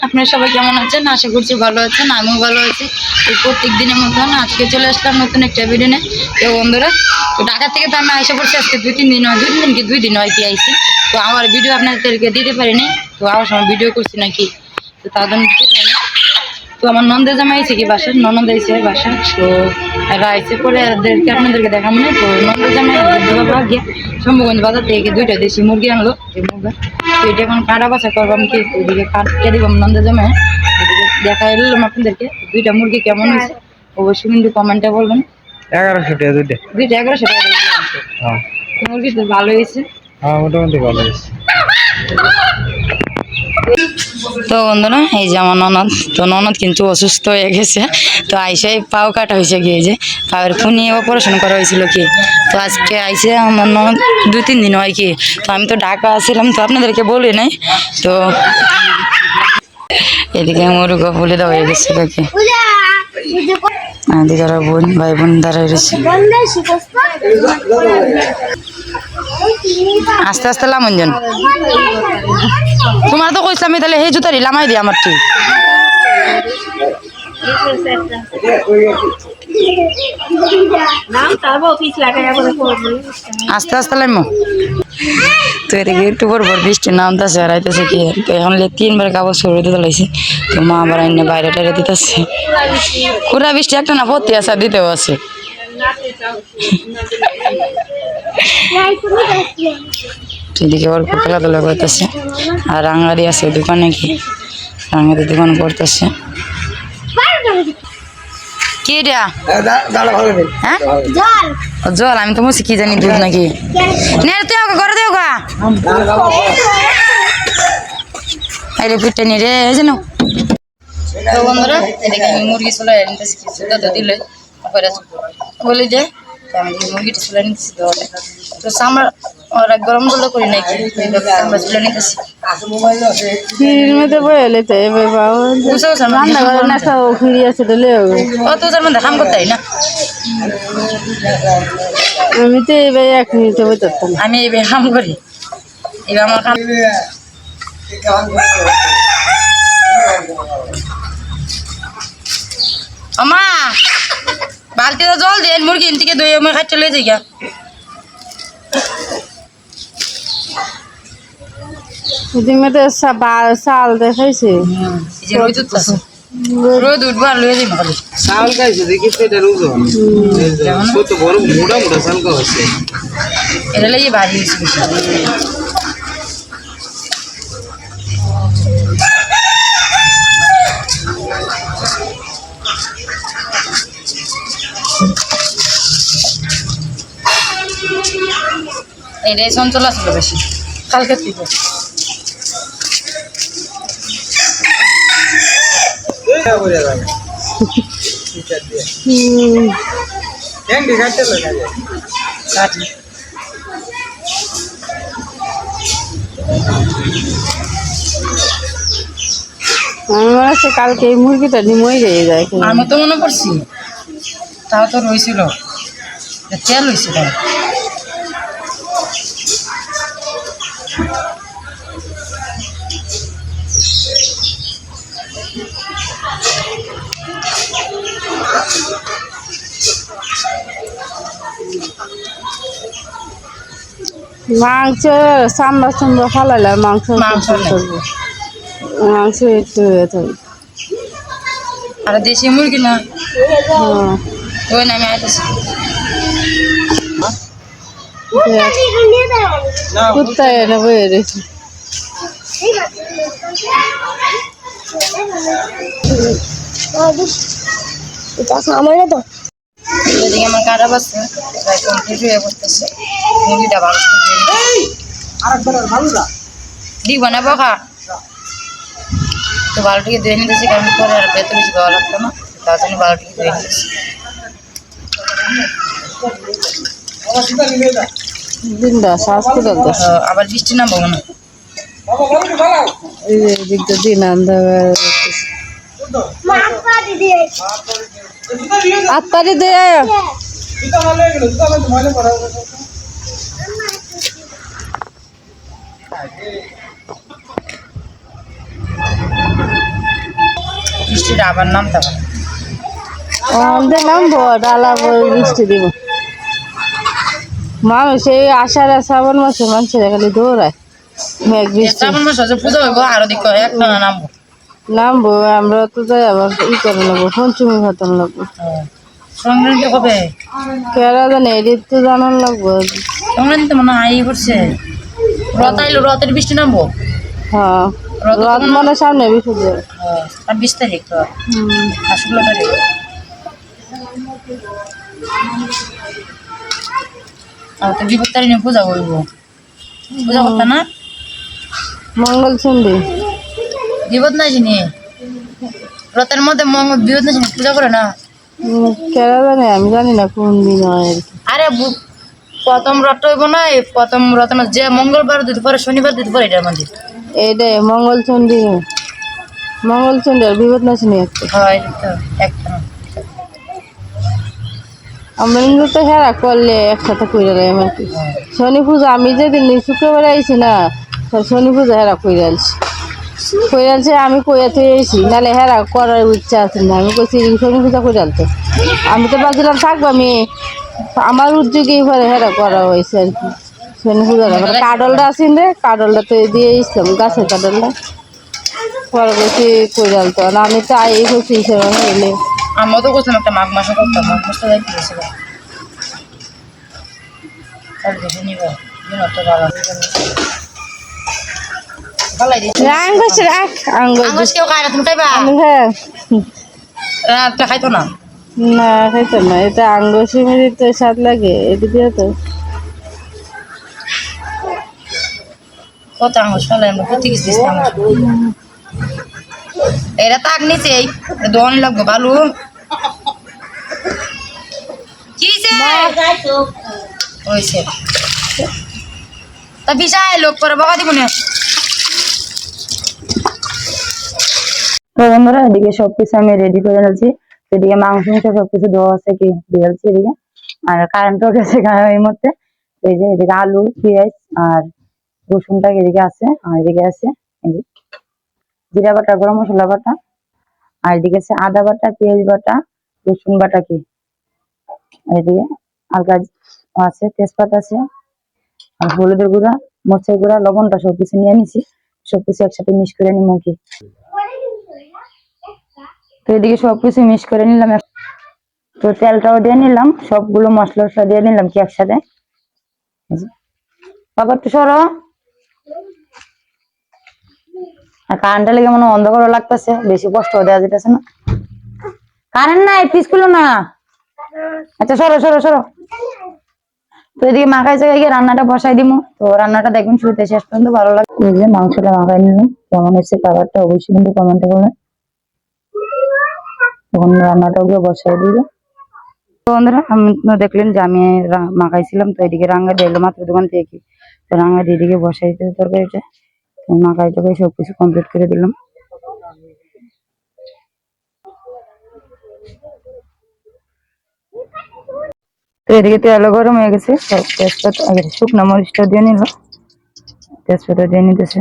আপনারা সবাই কেমন আছেন? আশা করছি ভালো আছেন, আমিও ভালো আছি। এই প্রত্যেক দিনের মতন আজকে চলে আসলাম নতুন একটা ভিডিও নিয়ে। তো বন্ধুরা, তো ঢাকা থেকে তো আমি আশা করছি আজকে 2-3 দিন হয়, 2 দিন হয় কি আইছি। তো আমার ভিডিও আপনাদেরকে দিতে পারিনি, তো আমার সময় ভিডিও করছি নাকি, তো তার জন্য দিতে পারিনি। তো আমার নন্দে জামাই আইছে কি বাসা, ননদ আইছে বাসা। তো এরা আইসে পরে এদেরকে আপনাদেরকে দেখাবো না। তো নন্দে জামাই গিয়ে শম্ভুগঞ্জ বাজার থেকে 2টা দেশি মুরগি আনলো। এই মুরগা তো এটা এখন কাটা বাছা করবো আমি, কি ওইদিকে কাটকে দিব নন্দে জামাই। এদিকে দেখা এলাম আপনাদেরকে 2টা মুরগি কেমন হয়েছে অবশ্যই কিন্তু কমেন্টে বলবেন। 1100 টাকা দুইটা। 1100 টাকা দিয়ে। হ্যাঁ মুরগি তো ভালো হয়েছে। হ্যাঁ মোটামুটি ভালো হয়েছে। তো বন্ধুরা, এই যে আমার ননদ, তো ননদ কিন্তু অসুস্থ হয়ে গেছে। তো আইসাই পাও কাটা হয়েছে গিয়ে, যে পায়ের খুনি অপারেশন করা হয়েছিল কি। তো আজকে আইসে আমার ননদ 2-3 দিন হয় কি। তো আমি তো ঢাকা আসছিলাম, তো আপনাদেরকে বলি নাই। তো এদিকে মুরগা বলে দেওয়া হয়ে গেছে কি, এদিকে আর বোন ভাই বোন দাঁড়াই রয়েছে। আস্তে আস্তে লামঞ্জন, তোমার তো কইছিলাম আমি, তাহলে সেই জুতারি লামাই দিই আমার ঠিক। আস্তে আস্তে লাইমো। তো এদিকে একটু পর বৃষ্টি নামতেছে আর আইতেছে কি। তো এখন 3বার কাগজ সরে দিতে লাগছে। তো মা আবার আইনে বাইরে টাইরে দিতেছে। পুরা বৃষ্টি একটা না ভর্তি আছে, দিতেও আছে। এদিকে ওর খেলাধুলা করতেছে আর রাঙাদি আছে দোকানে, কি রাঙাদি দোকান করতেছে। কি এটা? হ্যাঁ জল, আমি তো বলছি কি জানি দুধ নাকি। তুই ওকে করে দেও গা, আরে পিঠটা নিয়ে রে যেন। তো বন্ধুরা, এদিকে আমি মুরগি চলে নিতেছি, কিছু তো দিলে বলি যে আমি মুরগিটা চলে নিতেছি। তো আমরা ওরা গরম জল করি নাকি, আমরা চলে নিতেছি। কাম করতে না, আমি তো এবার 1 মিনিটে বলতাম, আমি এই কাম করি। এবার আমার কাম আমা বালতিতে জল দেন, মুরগি থেকে দই আমার খাই চলে যাই গা। চাল দেখাইছে রোদ উঠবো আর লয়ে যাবো খালি। চাল খাইছে দেখি পেটের ওজন কত বড় মোটা মোটা চাল খাওয়াছে। এটা লেগে ভারী হয়েছে বেশি। এটাই চঞ্চল আসলো বেশি কালকে থেকে। কালকে এই মুরগিটা নিমই গিয়ে যায়। আমি তো মনে করছি তাও তো রয়েছিল, তেল হয়েছিল। মাংস চামড়া চামড়া ফালাইলে মাংস মাংস একটু আর দেশি মুরগি না, ওই না আমি আইতেছি। কুত্তায় এনে বয়ে রয়েছে। এদিকে আমার কাটা বাচ্চা প্রায় কমপ্লিট হয়ে করতেছে। মুরগিটা ভালো দিব না বখা, তো বালুটিকে ধুয়ে নিতেছি, কারণ পরে আর বেত বেশি দেওয়া লাগতো না, তার জন্য বালুটিকে ধুয়ে নিতেছি। আবার বৃষ্টি নামবো না, দিন আত্মারি দিয়ে বৃষ্টিটা আবার নামতে পারে। নামবো ডালা বৃষ্টি দিব মানুষ এই আষাঢ় আর শ্রাবণ মাসে মানুষের খালি দৌড়ায় মেঘ বৃষ্টি শ্রাবণ মাস আছে পুজো হইব আরো দিক একটা না নামবো। নামবো আমরা তো যাই আবার করে নেবো পঞ্চমী খতম লাগবো সংক্রান্তি কবে? কেরা জানে এদিক তো জানার লাগবো সংক্রান্তি মনে হয় আই করছে। রথ আইলো, রথের বৃষ্টি নামবো। হ্যাঁ রাত মানে সামনে বিসর্জন আর 20 তারিখ তো আর 16 তারিখ। আর তো বিপদ তারিখে পূজা করব, পূজা করতে না মঙ্গল চন্ডী বিপদ না জানি রথের মধ্যে মঙ্গল বিপদ না জানি পূজা করে না। কেরা জানে আমি জানি না কোন দিন হয় আর কি আরে প্রথম রথ হইব না, এই প্রথম রথ না যে মঙ্গলবার দিতে পারে শনিবার দিতে পারে এটার মধ্যে। এইটাই মঙ্গল চন্ডী আর বিপদ নাচিনি একটা হয় তো একটা আমরা কিন্তু তো হেরা করলে একসাথে করে রাখলাম আর কি শনি পূজা আমি যেদিন শুক্রবার আইছি না শনি পূজা হেরা করে আনছে আমি কইয়া তুই এসি নাহলে হেরা করার ইচ্ছা আছে না আমি কইছি শনি পূজা করে আনতে আমি তো ভাবছিলাম থাকবো আমি আমার উদ্যোগেই পরে হেরা করা হয়েছে আর কি শনি পূজাটা কাডলটা আছেন রে কাডলটা তো দিয়ে ইসলাম গাছের কাডলটা পরে বেশি করে আনতো আর আমি তো আই হয়েছি হিসেবে এলে আমরা তো করছিলাম একটা মাঘ মাসে করতাম, মাঘ মাসটা যাইতে গেছিল শনিবার দিন তো ভালো ভালাই দিচ্ছে। আঙ্গুস রাখ আঙ্গুস কেউ খায় না, তুমি খাইবা? হ্যাঁ রাতটা খাইতো না। না খাইতো না এটা আঙ্গুসি মিলি তো স্বাদ লাগে এটা দিয়ে তো কত আঙ্গুস ফেলে আমরা প্রতি কিছু দিচ্ছিলাম। এটা তাক নিচে দোয়ান লাগবে ভালো হয়েছে তা বিশাল লোক করে বাবা দিব না। তো বন্ধুরা এদিকে সবকিছু আমি রেডি করে নিয়েছি, এদিকে মাংস সবকিছু দেওয়া আছে কি দিয়েছি এদিকে, আর কারেন্টও গেছে এই মধ্যে। এই যে এদিকে আলু পেঁয়াজ আর রসুনটা এদিকে আছে, আর এদিকে আছে এই যে জিরা বাটা গরম মশলা বাটা, আর এদিকে আছে আদা বাটা পেঁয়াজ বাটা রসুন বাটা কি, আর এদিকে হালকা আছে তেজপাত আছে আর হলুদের গুঁড়া মরিচের গুঁড়া লবণটা সবকিছু নিয়ে নিছি, সবকিছু একসাথে মিক্স করে নিব কি। তো এদিকে সবকিছু মিক্স করে নিলাম, তো তেলটাও দিয়ে নিলাম, সবগুলো মশলা দিয়ে নিলাম কি একসাথে। বাবা একটু সরো, আর কারেন্টটা লেগে মনে অন্ধকার লাগতেছে, বেশি কষ্ট দেওয়া যেতেছে না, কারেন্ট নাই পিসগুলো না। আচ্ছা সরো সরো সরো। তো এদিকে মাখাই জায়গায় গিয়ে রান্নাটা বসাই দিব, তো রান্নাটা দেখবেন শুরুতে শেষ পর্যন্ত ভালো লাগে। এই যে মাংসটা মাখাই নিলাম, কেমন হচ্ছে কালারটা অবশ্যই কিন্তু কমেন্টে বলবেন। তখন রান্নাটাও গিয়ে বসাই দিল। তো বন্ধুরা আমি দেখলেন যে আমি মাখাইছিলাম, তো এদিকে রাঙ্গা দিলো মাত্র দোকান থেকে কি, তো রাঙ্গা দিদিকে বসাই দিতে তরকারিটা মাখাই টাকাই সবকিছু কমপ্লিট করে দিলাম। তো এদিকে তেল গরম হয়ে গেছে, তেজপাতা শুকনো মরিচটা দিয়ে নিল, তেজপাতা দিয়ে নিতেছে।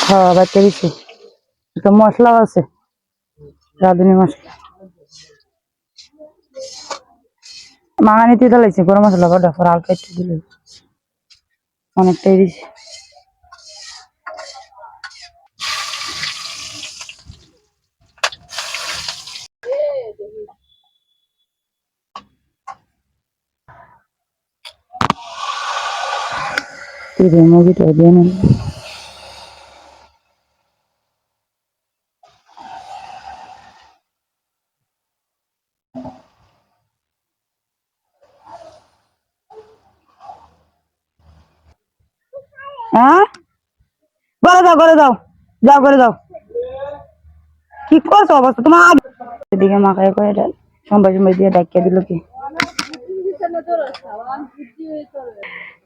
হ্যাঁ বাচ্চা দিচ্ছি, তো মশলাও আছে রাঁধুনি মশলা মাঙানিতে চালাইছে, গরম মশলা বাটা হালকা একটু দিলে অনেকটাই দিছি। মুরগিটা দিয়ে নিন, হ্যাঁ করে দাও যাও করে দাও, কি করছো অবস্থা তোমার। এদিকে মাখাই করে এটা সম্বাই সম্বাই দিয়ে ডাকিয়ে দিল কি,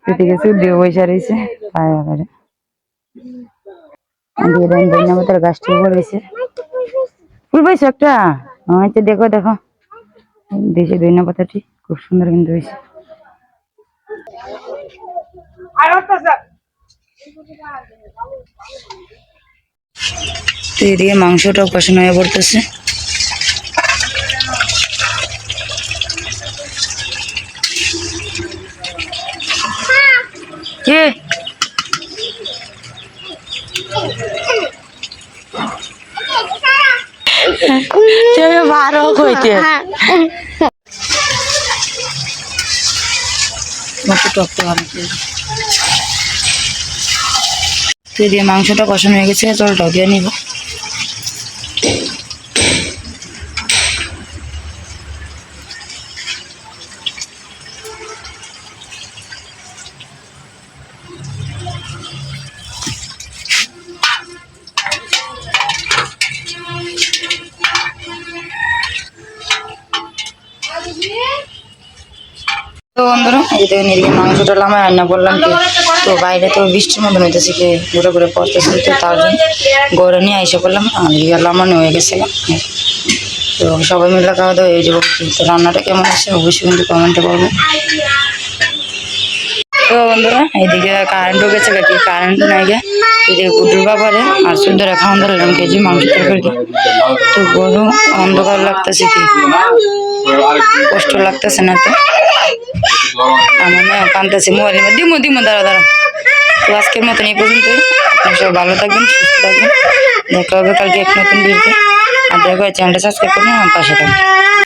এদিকে দিয়ে পয়সা রয়েছে পায়ে করে দিয়ে দেন ধন্যবাদের গাছটি উপর রয়েছে ফুল পাইছো একটা, আচ্ছা দেখো দেখো দেশে ধনিয়া পাতাটি খুব সুন্দর কিন্তু হয়েছে। তো এদিকে মাংসটাও কষানো হয়ে পড়তেছে। কে বারো কইতে টকটা ভালো দিয়ে মাংসটা কষানো হয়ে গেছে, জলটাও দিয়ে নিব। তো বন্ধুরা এই দেখুন এদিকে মাংসটা লামায় রান্না করলাম কি, তো বাইরে তো বৃষ্টির মতন হইতেছে কি ঘুরে ঘুরে পড়তেছে, তো তার জন্য গড়ে নিয়ে এসে করলাম এদিকে লামানো হয়ে গেছিল। তো সবাই মিলে খাওয়া দাওয়া হয়ে যাবো। তো রান্নাটা কেমন হচ্ছে অবশ্যই কিন্তু কমেন্টে করবেন। তো বন্ধুরা এইদিকে কারেন্টও গেছে, কি কারেন্ট নাই গে, এদিকে গুডুর বাবারে আর সুন্দর খাওয়ান দিলাম কেজি মাংস তরকারি। তো গরু অন্ধকার লাগতেছে কি কষ্ট লাগতেছে না, তো আমার না কানতেছে মোবাইলের মধ্যে দিমো দিমো দাঁড়া দাঁড়া। তো আজকের মতন এই পর্যন্তই, আপনারা সব ভালো থাকবেন, সুস্থ থাকবেন, দেখা হবে কালকে এক নতুন ভিডিওতে। আর দেখা চ্যানেলটা সাবস্ক্রাইব করবেন, আমার পাশে থাকবেন।